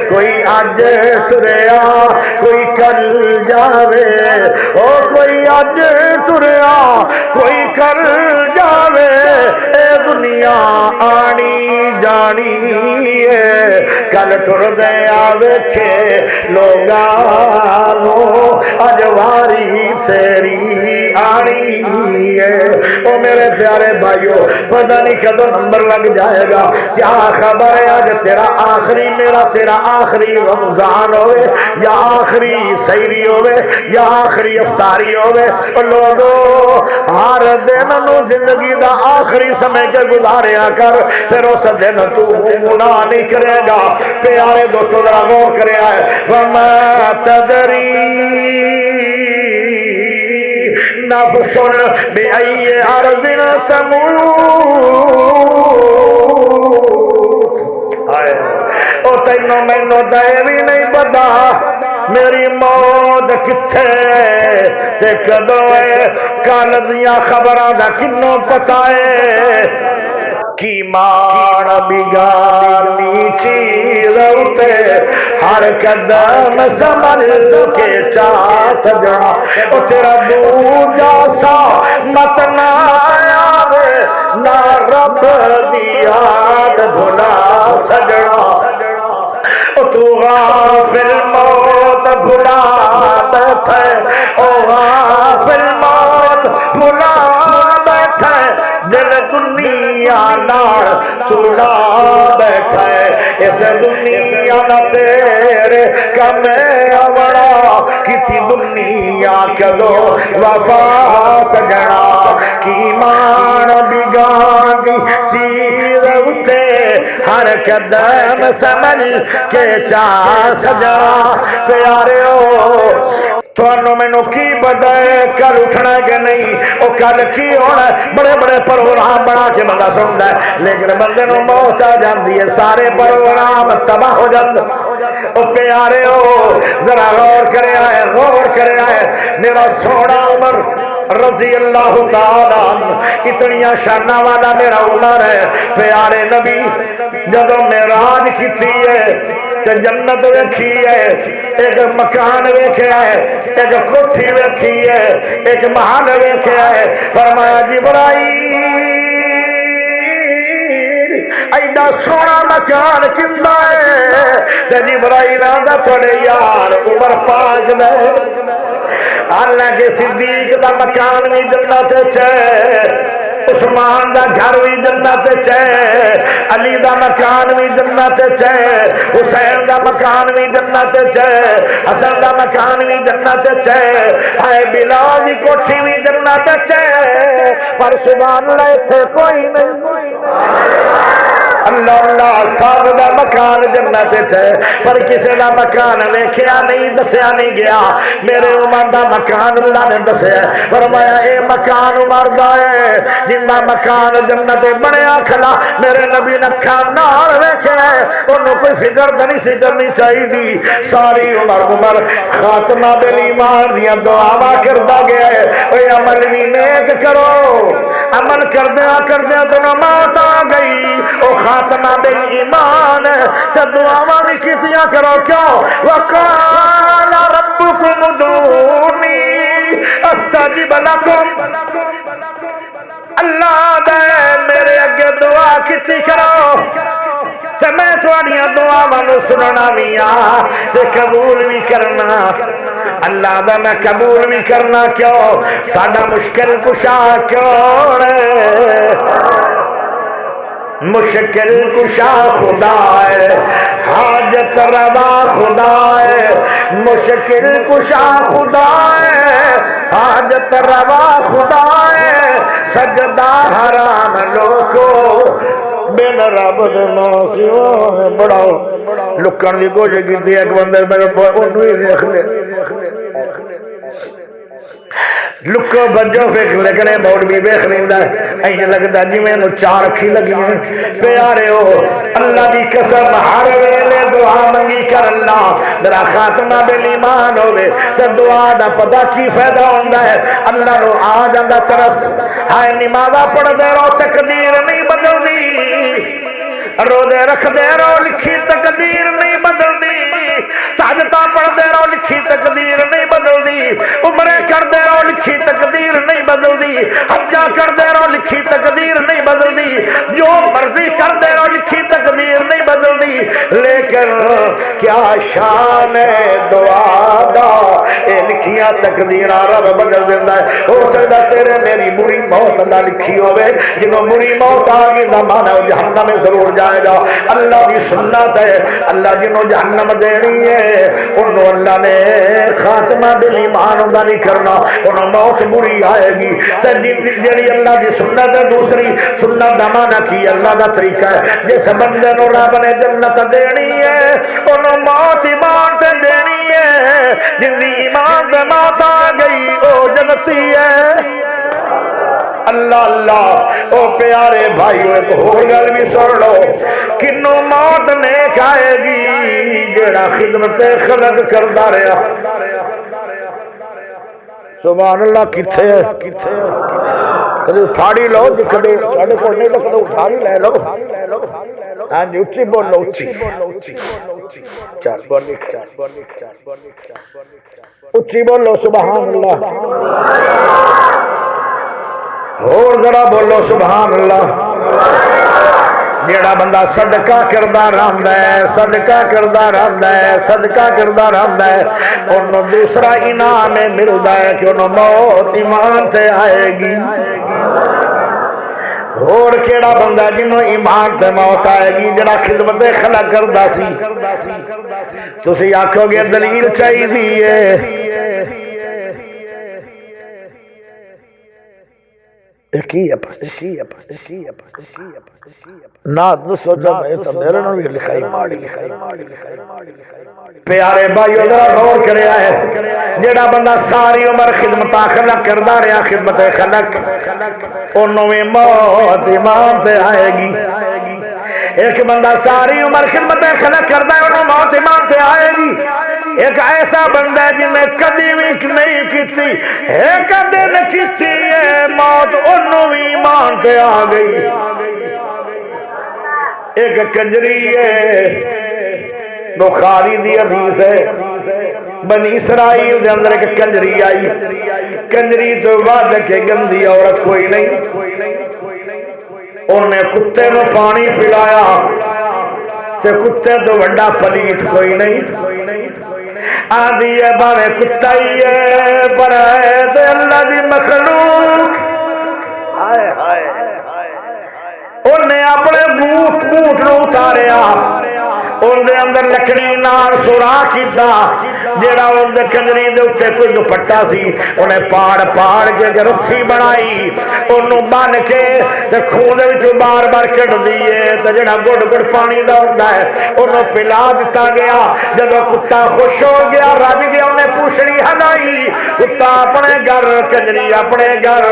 [SPEAKER 1] کوئی اج ٹریا کوئی کل جاوے او کوئی اج ٹریا کوئی کل جاوے اے دنیا آنی جانی ہے کل ٹر دیا ویکھے لوگانو اج واری تیری آنی ہے او میرے پیارے بھائیو پتہ نہیں کدو نمبر لگ جائے گا کیا خبر ہے آج تیرا آخری میرا تیرا آخری رمضان ہوئے یا آخری سحری ہوئے یا آخری افطاری ہوئے لوگوں ہر دن نو زندگی دا آخری سمے کے گزاریا کر پھر اس دن تو گناہ نہیں کرے گا پیارے دوستو ذرا غور کرے آئے وَمَا تَدْرِي نَفْسٌ بِأَيِّ أَرْضٍ تَمُوتُ او تینوں مینوں دے بھی نہیں پتا میری موت کتھے تے کدوں ہے کل دیاں خبراں دا کنوں پتہ ہے کی مان بگانی چیز ہوتے ہر قدم سمجھ کے چاہ سجنا او تیرا دور جاسا مت نہ آوے نہ رب دی یاد بھلا سجنا غافل موت بھلا بیٹھے، او غافل موت بھلا بیٹھے، دل دنیا نال چلا بیٹھے، اس دنیا نہ تیرے کمے بڑا کسی دنیا کدو وفا سجنا کی مان بگاڑی چیز اٹھے ہر قدم سمجھ کے چاہ سجنا پیارے ہو تو مینو کی پتا ہے کل اٹھنا کہ نہیں، وہ کل کی ہونا ہے۔ بڑے بڑے پروگرام بنا کے بندہ سنتا ہے، لیکن بندے نو موت آ جاتی ہے، سارے پروگرام تباہ ہو جاتے۔ او پیارے ہو ذرا غور کرے آئے، غور کرے آئے، میرا سونا عمر رضی اللہ تعالیٰ عنہ اتنیاں شانہ والا میرا عمر ہے، پیارے نبی جب معراج کی تھی ہے تے جنت ویکھی ہے، ایک مکان ویکھیا ہے، ایک کوٹھی ویکھی ہے، ایک محل ویکھیا ہے، فرمایا جبرائیل ایڈا سونا مکان کتنا ہے؟ تے جبرائیل آندا تھوڑے یار عمر پاک دے اللہ کے صدیق دا مکان بھی جنت ہے، عثمان دا گھر بھی جنت ہے، علی دا مکان بھی جنت ہے، حسین دا مکان بھی جنت ہے، حسن دا مکان بھی جنت ہے، اے بلال دی کوٹھی بھی جنت ہے، پر سبحان اللہ اتنے کوئی نہیں۔ اللہ اللہ سب دا مکان جنت ہے، پر کسی دا مکان ویکھیا نہیں، دسیا نہیں گیا۔ میرے عمر دا مکان اللہ نے دسیا، فرمایا اے مکان عمر دا ہے جنہ مکان جنت بنیا کھلا میرے نبی نے کھانا ویکھیا ہے، انہوں کوئی فکر نہیں سی کرنی چاہیے۔ ساری عمر خاتمہ بالایمان دیاں دعاواں کرتا گیا ہے، اے عمل بھی نیک کرو، عمل کردیا تو موت آ گئی، او خاتمہ بالایمان تے دعاواں بھی کیتیاں کرو، کیوں؟ وقال ربکم ادعونی استجب لکم، اللہ دے میرے اگے دعا کیتی کرو تے میں تھوڑیاں دعاواں نو سننا بھی تے قبول بھی کرنا۔ اللہ دا میں قبول بھی کرنا، کیوں؟ ساڈا مشکل کشا کیوں ہے؟ مشکل کشا خدا ہے، حاجت روا خدا ہے، مشکل کشا خدا ہے، حاجت روا خدا ہے، سجدہ حرام لوگو بن رب دے ناصیوں بڑا لکن دی کوشش کی ایک بندے میرے انہوں ہی دیکھ لے لکو بجو فیک لگنے موڑ بھی بیخ لیندہ ہے، اینی لگتا جی میں نو چار رکھی لگی ہیں۔ پیارے ہو اللہ دی قسم ہر ویلے دعا منگی کر اللہ میرا خاتمہ بالایمان ہوئے تو دعا دا پتہ کی فائدہ ہوندہ ہے، اللہ نو آ جاندہ ترس، ہائے نمازہ پڑھ دے رو تقدیر نہیں بدل دی، رو دے رکھ دے رو لکھی تقدیر نہیں بدل دی، ساجتہ پڑھ دے رو لکھی تقدیر نہیں بدل دی، عمرے کر دے رو لکھی تقدیر نہیں بدل دی، حجہ کر دے رو لکھی تقدیر نہیں بدل دی، جو مرضی کر دے رو لکھی تقدیر نہیں بدل دی، لیکن کیا شان دعا دا اے لکھیاں تقدیرہ رب بدل دیندہ ہے۔ ہو سکتا تیرے میری بری موت اللہ لکھی ہوئے، جنہوں بری موت آگی زمانہ جہنم میں ضرور جائے گا، اللہ کی سنت ہے، اللہ جنہوں جہنم دینی ہے انہوں اللہ نے خاتمہ بالایمان دا نہیں کرنا، انہوں موت بری آئے گی، جنہی اللہ کی سنت ہے۔ دوسری سنت دا معنی کی اللہ دا طریقہ ہے، جس بندے نو رب نے جنت دینی ہے انہوں موت ایمان تے دینی ہے، جن دی ایمان تے موت آ گئی او جنتی ہے۔ اللہ اللہ او پیارے بھائیو ایک اور گل بھی سن لو، کنو موت نیک آئے گی جڑا خدمت خلق کردا رہا۔ سبحان اللہ کتھے ہے کدی اٹھاڑی لو کدی ساڈے کول نہیں تو کدی اٹھاڑی لے لو۔ ہاں جی اچھی بولو اچھی چل بولی اچھی بولو سبحان اللہ، اور ذرا بولو سبحان اللہ۔ جیڑا بندہ صدقہ کردا رہندا ہے، صدقہ کردا رہندا ہے، صدقہ کردا رہندا ہے، انہوں دوسرا انعام ملدا ہے کہ انہوں موت ایمان تے آئے گی۔ اور کیڑا بندہ جنوں ایمان تے موت آئے گی؟ جڑا خدمت خلق کردا سی۔ تسی آکھو گے دلیل چاہیے، پیارے بھائیو ذرا غور کریا ہے، جڑا بندہ ساری عمر خدمت خلق کردا رہا، خدمت خلق، انہوں میں موت ایمان تے آئے گی۔ ایک بندہ ساری عمر خدمت خلق کردا ہے، انہوں موت ایمان تے آئے گی۔ ایک ایسا بندہ ہے جن میں کدی بھی نہیں کیتی، ایک دن کیتی ہے موت انہوں بھی ایمان تے آ گئی۔ ایک کنجری ہے، بخاری دی حدیث ہے، بنی اسرائیل دے اندر ایک کنجری آئی، کنجری تو بعد کے گندی عورت کوئی نہیں، انہیں کتے نو پانی پلایا تے کتے تو بڑا پلیت کوئی نہیں، آدھی ہے باوے کتا ہی ہے پر ہے تے اللہ دی مخلوق، انہیں اپنے بوٹ نو اتاریا، ان دے اندر لکڑی نال سوراخ کیتا، جیڑا ان دے کنجری دے اوتے کوئی دوپٹا سی، انہیں پاڑ کے رسی بنائی، انہوں بن کے تے خون دے وچوں بار بار کڈ دیے، تے جیڑا گڑ پانی دا ہوندا ہے انہوں پلا دتا گیا۔ جب کتا خوش ہو گیا، رج گیا، انہیں پوچھڑی ہلائی، کتا اپنے گھر، کنجری اپنے گھر،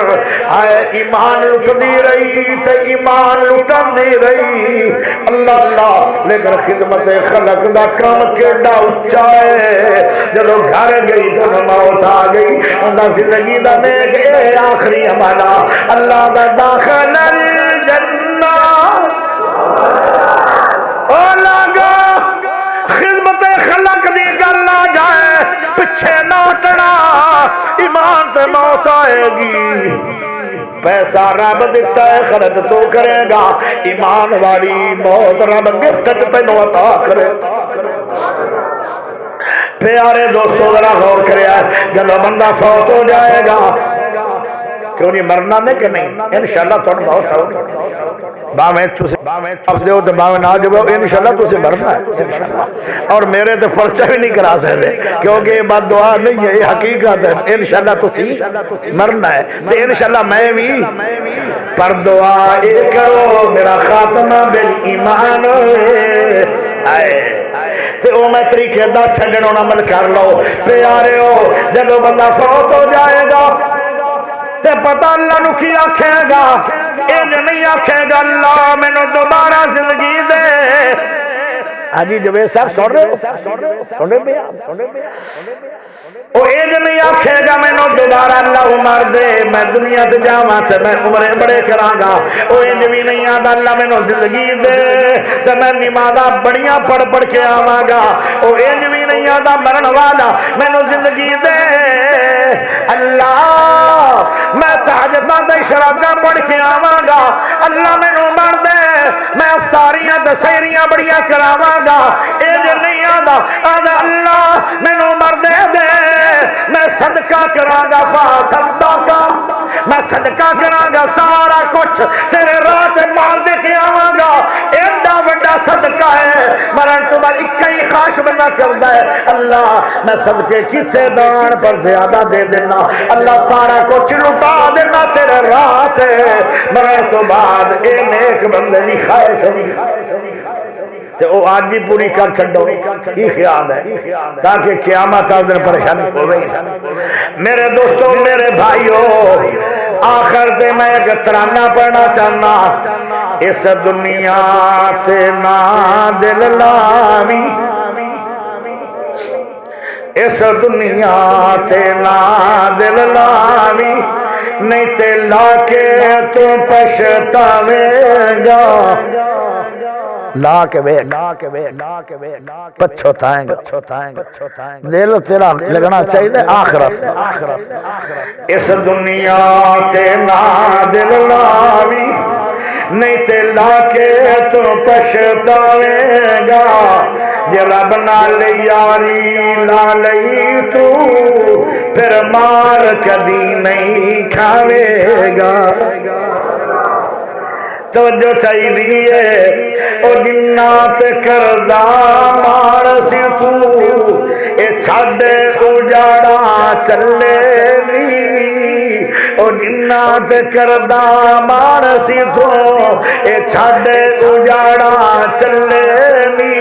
[SPEAKER 1] آئے ایمان لٹدی رہی تے ایمان لٹندی رہی، اللہ اللہ، لیکن خدمت خلق دا کام کیڑا اچا ہے، جب گھر گئی تو موت آ گئی، انہاں زندگی دا نیک اے آخری عملہ، اللہ دا داخل الجنہ، او لگا خدمت خلق دی گل آ جائے پیچھے نہ ٹڑا، ایمان تے موت آئے گی، پیسہ رب دیتا ہے خرچ تو کرے گا، ایمان والی موت رب گفت تینوں عطا کرے۔ پیارے دوستو ذرا غور کرے، جب بندہ فوت ہو جائے گا، کیوں نہیں مرنا نہیں کہ نہیں؟ انشاءاللہ تم موت ہوگی، باویں اب دیو تو باویں نہ جو انشاءاللہ تُسے مرنا ہے انشاءاللہ، اور میرے تو پرچہ بھی نہیں کرا سکتے کیونکہ یہ بات دعا نہیں ہے، یہ حقیقت ہے، انشاءاللہ تُسی مرنا ہے، تو انشاءاللہ میں بھی پر دعا اے کرو میرا خاتمہ بالایمان آئے تے او میں طریقے دا چھڈنوں عمل کر لو۔ پیارے ہو جب بندہ فوت ہو جائے گا تے پتہ اللہ نو کی آکھے گا، انج نہیں آکھے گا اللہ مینوں دوبارہ زندگی دے۔ آجی جب صاحب سن رہے پیا او انج نہیں آکھے گا مینوں دوبارہ اللہ عمر دے، میں دنیا تے جاواں تے میں عمرے بڑے کراں گا، او انج بھی نہیں آندا اللہ مینوں زندگی دے تے میں نمازاں بڑیاں پڑھ کے آواں گا، او انج بھی نہیں آندا مرن والا مینوں زندگی دے اللہ میں تہجداں تے اشراقاں پڑھ کے آواں گا، اللہ مینوں مر دے میں افطاریاں تے سحریاں بڑیاں کراواں گا، انج نہیں آندا اللہ مینوں مر دے میں صدقہ کراں گا، صدقہ میں صدقہ کراں گا، سارا کچھ تیرے راہ تے مال دے کے آواں گا، ایڈا بڑا صدقہ ہے، مرن تو بعد ایک ہی خواہش بندہ کردا ہے اللہ میں صدقے کسے دان پر زیادہ دے دینا، اللہ سارا کچھ لٹا دینا تیرے راہ تے، مرن تو بعد اے نیک بندے دی خواہش تے او آج بھی پوری کر چھڈو، یہ خیال ہے تاکہ قیامت آ دن پریشانی ہوے۔ میرے دوستو میرے بھائیو آخر تے میں ایک ترانہ پڑھنا چاہنا، اس دنیا تے نا دل لاوی، اس دنیا تے نا دل لاوی، نہیں تے لا کے تو پچھتاویں گا، لا کے پچھتائیں گا، دل تیرا لگنا چاہیے آخرت، اس دنیا تے نا دل لاوی، نہیں تے لا کے تو پچھتاوے گا جے رب نال یاری لا لئی تو پھر مار کبھی نہیں کھاوے گا توجہ چاہیے او جنات کردہ مار سی تو اے چھڑے اجاڑا چلے نی او جنات کردہ مار سی تو اے چھڑے اجاڑا چلے نی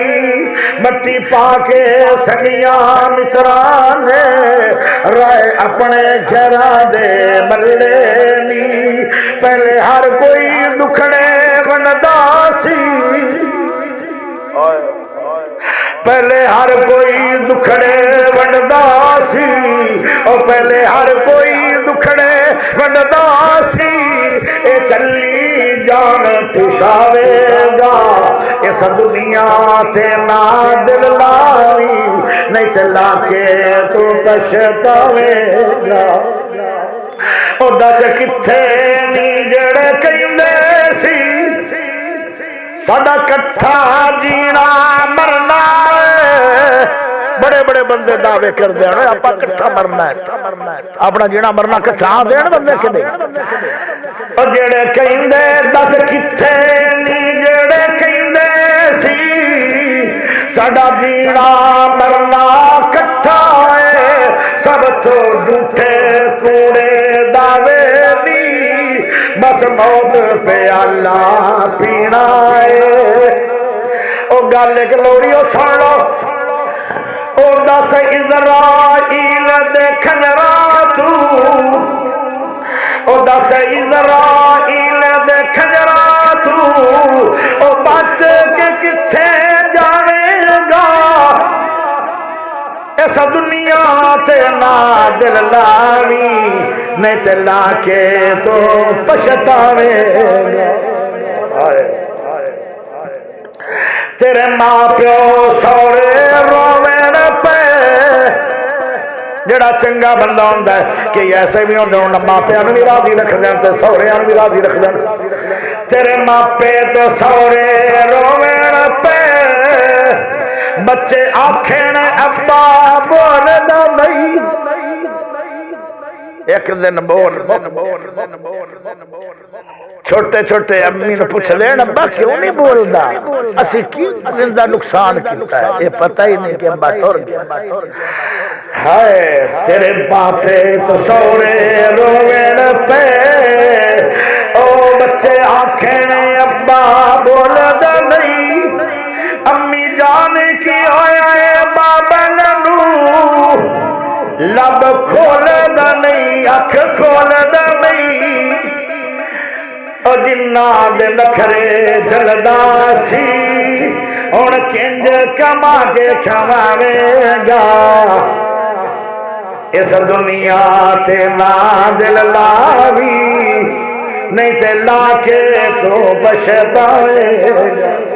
[SPEAKER 1] مٹی پا کے سنیاں مترانے رائے اپنے گھرا دے ملے نی پہلے ہر کوئی دکھڑے بندا سی پہلے ہر کوئی دکھڑے بندا سی او پہلے ہر کوئی دکھڑے بندا سی اے چلی جان پچھاوے گا اس دنیا تے نہ دل لاوی نہیں چلا کے تو پچھتاوے گا او دس کتھے نی جڑے کہندے سی ساڈا کٹھا جینا مرنا بڑے بڑے بندے دعوے کر دے ہیں آپ کٹھا مرنا ہے اپنا جینا مرنا کٹھا دین بندے کے نہیں اور جڑے کہندے دس کتھے نی جڑے کہندے سی ساڈا جینا مرنا کٹھا ہے سب تو جھوٹے کوڑے دعوے دی بس موت پہ اللہ پینا ہے او گل ایک لوڑی او سن لو او دس اسرائیل دیکھن راتو او دس اسرائیل دیکھن راتو او بچ کے کتھے جانے گا اس دنیا تے نا دل لاوی نہیں تے لا کے تو پچھتاوے گا تیرے ماں پیو سورے رووین پہ جڑا چنگا بندہ ہوندا ہے کہ ایسے بھی ہوندے ہن ماں پیو نوں بھی راضی رکھ دین تے سوریاں نوں بھی راضی رکھ دین تیرے ماں پیو تے سورے رووین پہ بچے آکھن ابا بولدا نہیں ایک دن بول چھوٹے چھوٹے امی نے پوچھ لین ابا کیوں نہیں بولدا اسی کی زندہ نقصان کیتا ہے یہ پتہ ہی نہیں کہ ابا ٹر گیا ہائے تیرے باپے تو سورے روین پہ او بچے آکھن ابا بولدا نہیں امی جان کی ہویا ہے بابن نو لب کھول دا نہیں اکھ کھول دا نہیں او جنہ دے نکھرے جلدا سی ہن کنج کما کے کھواوے گا اس دنیا تے نا دل لاوی نہیں تے لا کے تو پچھتاوے گا